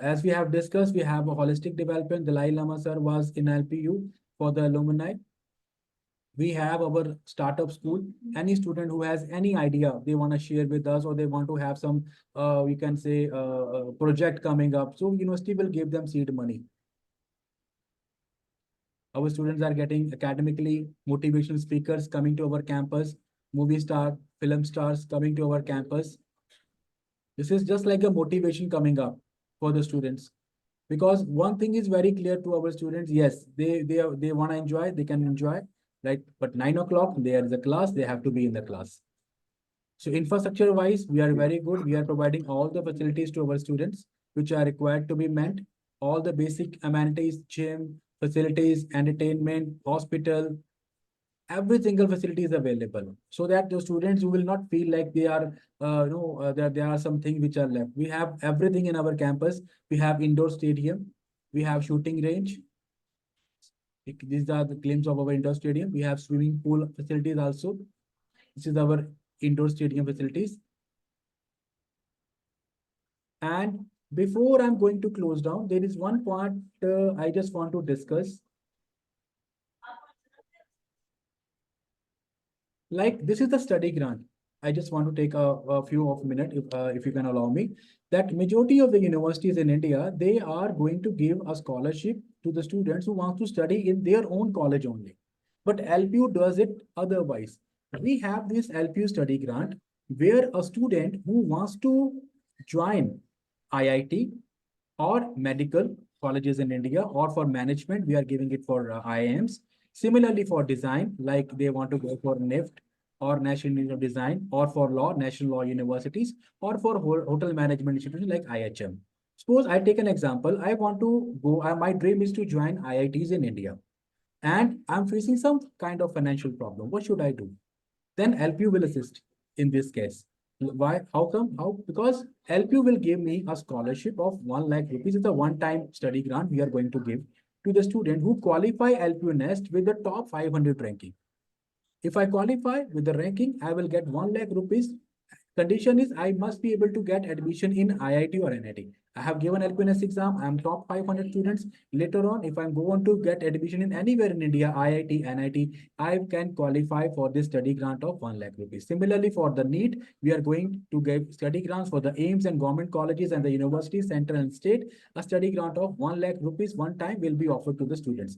As we have discussed, we have a holistic development. Dalai Lama sir was in LPU for the alumni. We have our startup school. Any student who has any idea they want to share with us, or they want to have some, we can say, project coming up. So university will give them seed money. Our students are getting academically motivational speakers coming to our campus, movie star, film stars coming to our campus. This is just like a motivation coming up for the students. Because one thing is very clear to our students, yes, they want to enjoy, they can enjoy, right? But 9 o'clock, there is a class, they have to be in the class. So infrastructure wise, we are very good. We are providing all the facilities to our students, which are required to be met. All the basic amenities, gym, facilities, entertainment, hospital, every single facility is available, so that the students who will not feel like they are there are some things which are left. We have everything in our campus. We have indoor stadium, we have shooting range. These are the claims of our indoor stadium. We have swimming pool facilities also. This is our indoor stadium facilities. And before I'm going to close down, there is one part I just want to discuss. Like, this is the study grant. I just want to take a few of minutes, if you can allow me. That majority of the universities in India, they are going to give a scholarship to the students who want to study in their own college only. But LPU does it otherwise. We have this LPU study grant where a student who wants to join IIT or medical colleges in India, or for management, we are giving it for IIMs. Similarly, for design, like they want to go for NIFT or National Institute of Design, or for law, National Law Universities, or for hotel management institutions like IHM. Suppose I take an example. I want to go, my dream is to join IITs in India, and I'm facing some kind of financial problem. What should I do? Then LPU will assist in this case. Why? How come? How? Because LPU will give me a scholarship of 1 lakh rupees. It's a one-time study grant we are going to give to the student who qualify LPU Nest with the top 500 ranking. If I qualify with the ranking, I will get 1 lakh rupees. Condition is I must be able to get admission in IIT or NIT. I have given LPNS exam. I'm top 500 students. Later on, if I'm going to get admission in anywhere in India, IIT, NIT, I can qualify for this study grant of 1 lakh rupees. Similarly, for the NEET, we are going to give study grants for the AIMS and government colleges and the universities, central and state. A study grant of 1 lakh rupees one time will be offered to the students.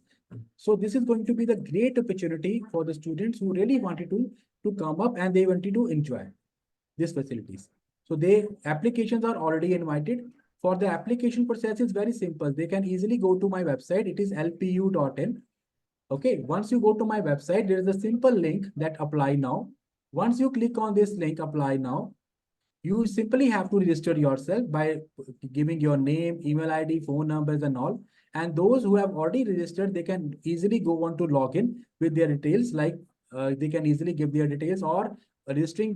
So this is going to be the great opportunity for the students who really wanted to come up and they wanted to enjoy these facilities. So they applications are already invited. For the application process is very simple. They can easily go to my website. It is lpu.in. Okay, once you go to my website, there is a simple link that apply now. Once you click on this link, apply now, you simply have to register yourself by giving your name, email ID, phone numbers, and all. And those who have already registered, they can easily go on to log in with their details. Like they can easily give their details, or registering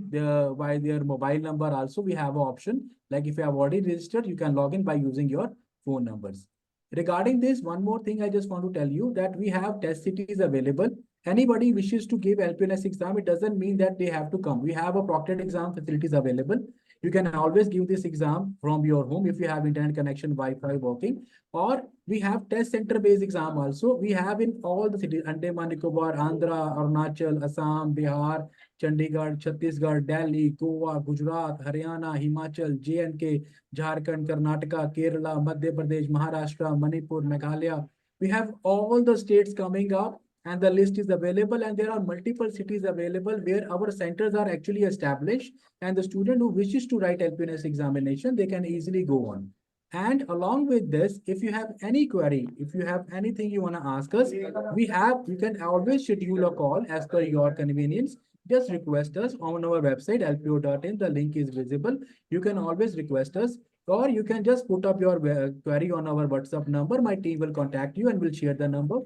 by their mobile number. Also, we have an option. Like if you have already registered, you can log in by using your phone numbers. Regarding this, one more thing I just want to tell you that we have test cities available. Anybody wishes to give LPNS exam, it doesn't mean that they have to come. We have a proctored exam facilities available. You can always give this exam from your home if you have internet connection, Wi-Fi working, or we have test center based exam also. We have in all the cities: Andaman Nicobar, Andhra, Arunachal, Assam, Bihar, Chandigarh, Chhattisgarh, Delhi, Goa, Gujarat, Haryana, Himachal, J&K, Jharkhand, Karnataka, Kerala, Madhya Pradesh, Maharashtra, Manipur, Meghalaya. We have all the states coming up, and the list is available, and there are multiple cities available where our centers are actually established, and the student who wishes to write LPNS examination, they can easily go on. And along with this, if you have any query, if you have anything you want to ask us, you can always schedule a call as per your convenience. Just request us on our website, lpo.in. The link is visible. You can always request us, or you can just put up your query on our WhatsApp number. My team will contact you and will share the number.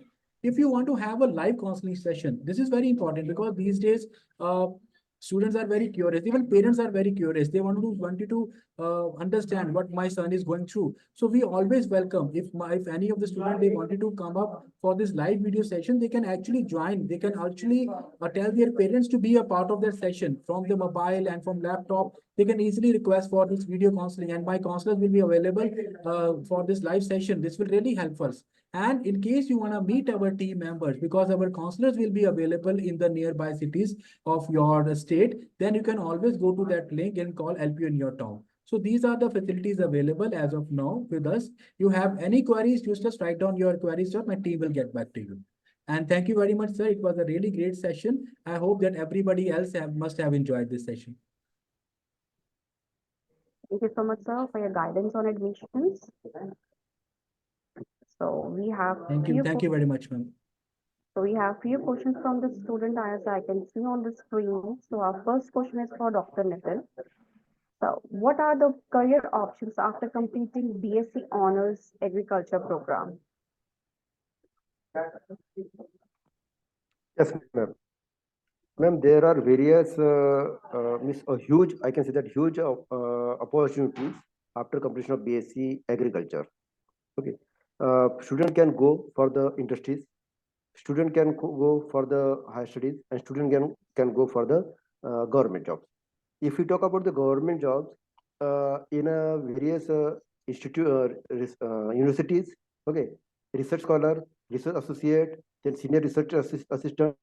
If you want to have a live counseling session, this is very important because these days, students are very curious. Even parents are very curious. They wanted to understand what my son is going through. So we always welcome, if any of the students they wanted to come up for this live video session, they can actually join. They can actually tell their parents to be a part of their session from the mobile and from laptop. They can easily request for this video counseling, and my counselors will be available for this live session. This will really help us. And in case you want to meet our team members, because our counselors will be available in the nearby cities of your state, then you can always go to that link and call LPU in your town. So these are the facilities available as of now with us. You have any queries, just write down your queries, sir. My team will get back to you. And thank you very much, sir. It was a really great session. I hope that everybody else must have enjoyed this session. Thank you so much, sir, for your guidance on admissions. So we have Thank you. few Thank you very much, ma'am. So we have few questions from the student as I can see on the screen. So our first question is for Dr. Nitin. So what are the career options after completing BSc Honors Agriculture program? Yes, ma'am. Ma'am, there are various, a huge, I can say that huge opportunities after completion of BSc Agriculture. Okay. Student can go for the industries, student can go for the higher studies, and student can go for the government jobs. If we talk about the government jobs, in a various universities, okay, research scholar, research associate, then senior research assistant,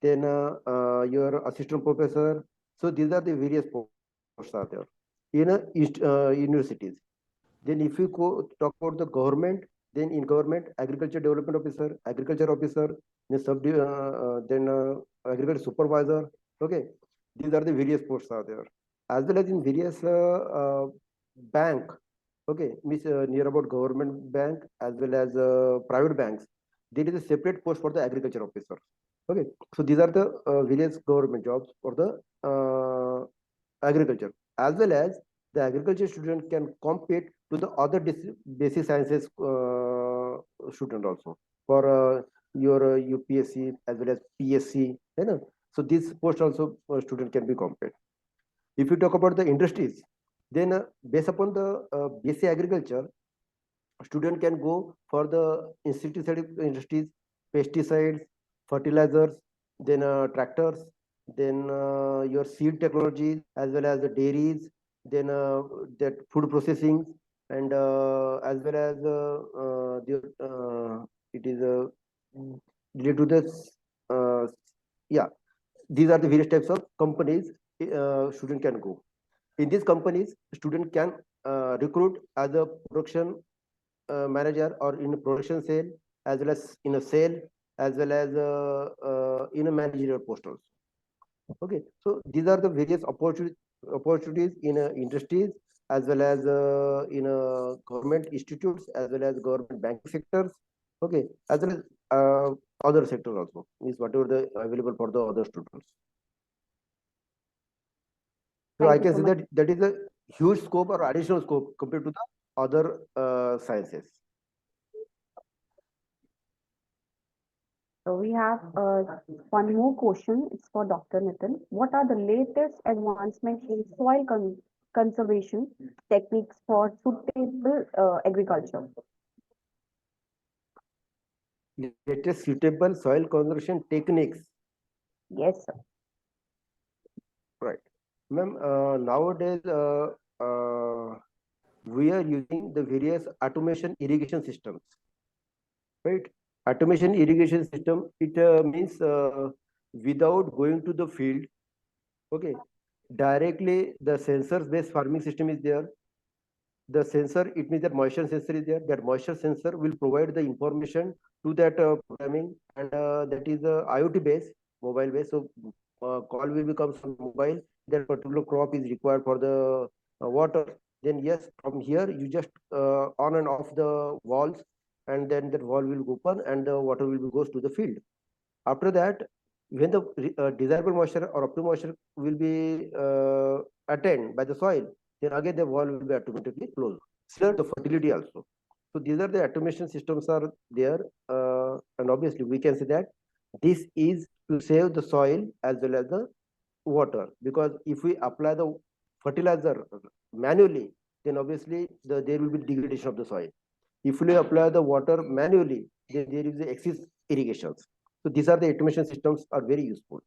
then your assistant professor. So these are the various posts are there in universities. Then if you go talk about the government, then in government, agriculture development officer, agriculture officer, then agriculture supervisor. Okay, these are the various posts are there. As well as in various bank. Okay, means near about government bank as well as private banks. There is a separate post for the agriculture officer. Okay, so these are the various government jobs for the agriculture, as well as the agriculture student can compete to the other basic sciences student also for your UPSC as well as PSC. You know? So this post also student can be compared. If you talk about the industries, then based upon the BSc agriculture, student can go for the insecticide industries, pesticides, fertilizers, then tractors, then your seed technologies as well as the dairies, then that food processing, and as well as it is related to this. Yeah, these are the various types of companies student can go. In these companies, student can recruit as a production manager or in a production sale, as well as in a sale, as well as in a managerial post also. Okay, so these are the various opportunities in industries as well as in government institutes as well as government banking sectors. Okay, as well as other sectors also, means whatever the available for the other students. So I Thank you can so say much. that that is a huge scope or additional scope compared to the other sciences. So we have one more question. It's for Dr. Nitin. What are the latest advancements in soil conservation techniques for suitable agriculture? Latest suitable soil conservation techniques. Yes, sir. Right. Ma'am, nowadays we are using the various automation irrigation systems. Right. Automation irrigation system, it means without going to the field, okay, directly the sensors based farming system is there. The sensor, it means that moisture sensor is there. That moisture sensor will provide the information to that programming, and that is IoT based, mobile based. So call will become from mobile. That particular crop is required for the water. Then yes, from here you just on and off the valves, and then that valve will open and the water will goes to the field. After that, when the desirable moisture or optimal moisture will be attained by the soil, then again the wall will be automatically closed. Similar to fertility also. So these are the automation systems are there, and obviously we can say that this is to save the soil as well as the water, because if we apply the fertilizer manually, then obviously there will be degradation of the soil. If we apply the water manually, then there is the excess irrigations. So these are the automation systems are very useful.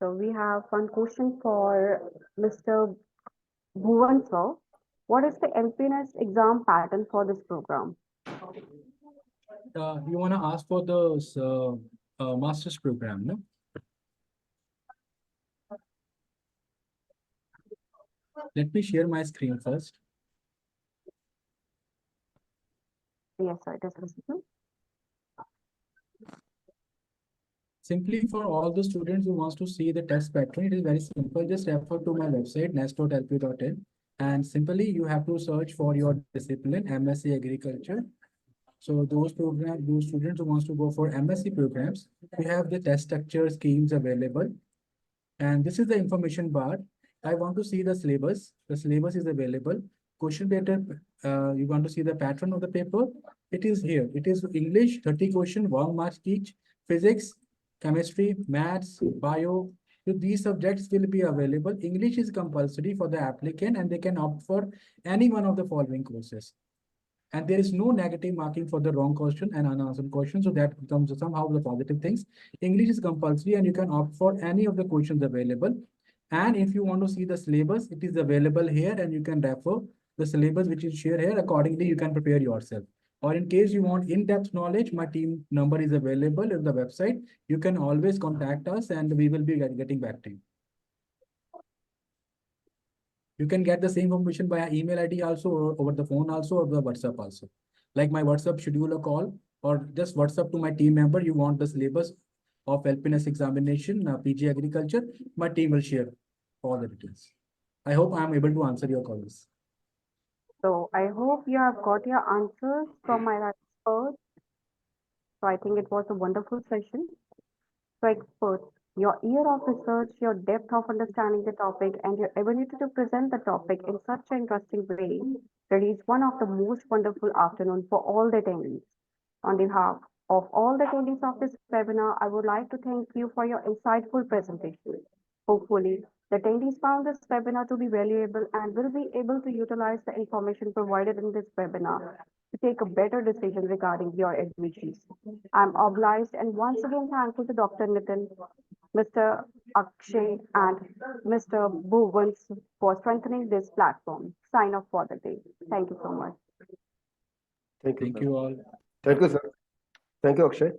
So we have one question for Mr. Bhuvan sir. What is the LPNS exam pattern for this program? You want to ask for the master's program, no? Let me share my screen first. Yes, sir, it is visible. Simply for all the students who wants to see the test pattern, it is very simple. Just refer to my website, nest.lp.in. And simply you have to search for your discipline, MSc Agriculture. So those students who wants to go for MSc programs, we have the test structure schemes available. And this is the information bar. I want to see the syllabus. The syllabus is available. Question paper, you want to see the pattern of the paper. It is here. It is English, 30 question, 1 marks each. Physics, chemistry, maths, bio. So these subjects will be available. English is compulsory for the applicant and they can opt for any one of the following courses. And there is no negative marking for the wrong question and unanswered question. So that becomes somehow the positive things. English is compulsory and you can opt for any of the questions available. And if you want to see the syllabus, it is available here and you can refer the syllabus which is shared here. Accordingly, you can prepare yourself. Or in case you want in-depth knowledge, my team number is available on the website. You can always contact us and we will be getting back to you. You can get the same information via email ID also, or over the phone also, or the WhatsApp also. Like my WhatsApp, schedule a call or just WhatsApp to my team member. You want the syllabus of LPNS examination, PG Agriculture. My team will share all the details. I hope I am able to answer your queries. So I hope you have got your answers from my experts. So I think it was a wonderful session. So experts, your year of research, your depth of understanding the topic, and your ability to present the topic in such an interesting way release one of the most wonderful afternoon for all the attendees. On behalf of all the attendees of this webinar, I would like to thank you for your insightful presentation. Hopefully, the attendees found this webinar to be valuable and will be able to utilize the information provided in this webinar to take a better decision regarding your admissions. I'm obliged and once again thankful to Dr. Nitin, Mr. Akshay, and Mr. Bhuvans for strengthening this platform. Sign off for the day. Thank you so much. Thank you. Thank you all. Thank you, sir. Thank you, Akshay.